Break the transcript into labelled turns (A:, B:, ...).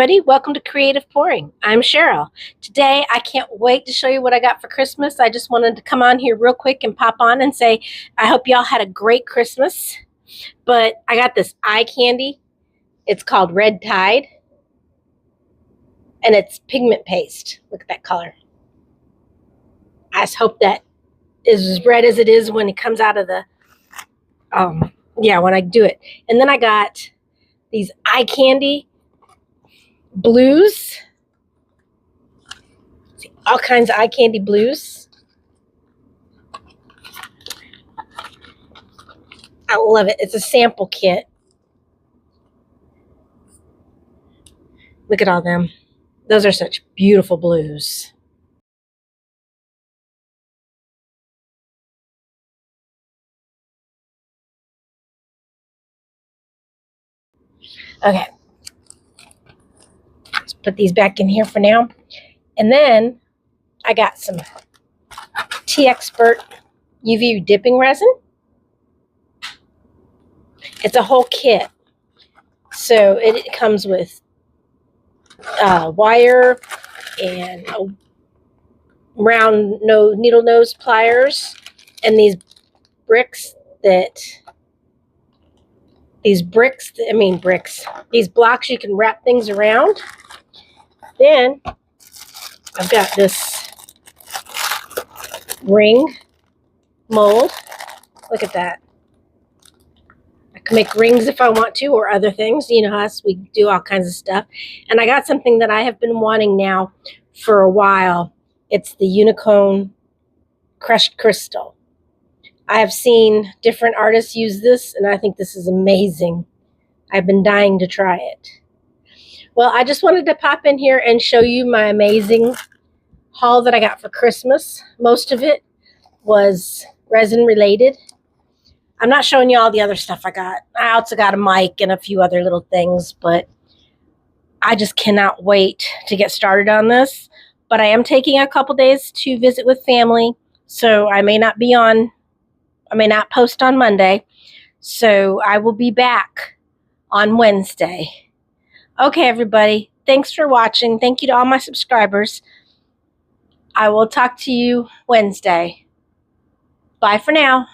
A: everybody, welcome to Creative Pouring. I'm Cheryl. Today I can't wait to show you what I got for Christmas. I just wanted to come on here real quick and pop on and say I hope y'all had a great Christmas. But I got this eye candy. It's called Red Tide. And it's pigment paste. Look at that color. I just hope that is as red as it is when it comes out of the when I do it. And then I got these eye candy blues. See, all kinds of eye candy blues. I love it. It's a sample kit. Look at all them. Those are such beautiful blues. Okay. Let's put these back in here for now. And then I got some Tea Expert UV Dipping Resin. It's a whole kit. So it comes with wire and round needle nose pliers and these blocks you can wrap things around. Then I've got this ring mold. Look at that. I can make rings if I want to, or other things. You know us, we do all kinds of stuff. And I got something that I have been wanting now for a while. It's the Unicorn Crushed Crystal. I have seen different artists use this, and I think this is amazing. I've been dying to try it. Well, I just wanted to pop in here and show you my amazing haul that I got for Christmas. Most of it was resin related. I'm not showing you all the other stuff I got. I also got a mic and a few other little things, but I just cannot wait to get started on this. But I am taking a couple days to visit with family, so I may not post on Monday. So I will be back on Wednesday. Okay, everybody. Thanks for watching. Thank you to all my subscribers. I will talk to you Wednesday. Bye for now.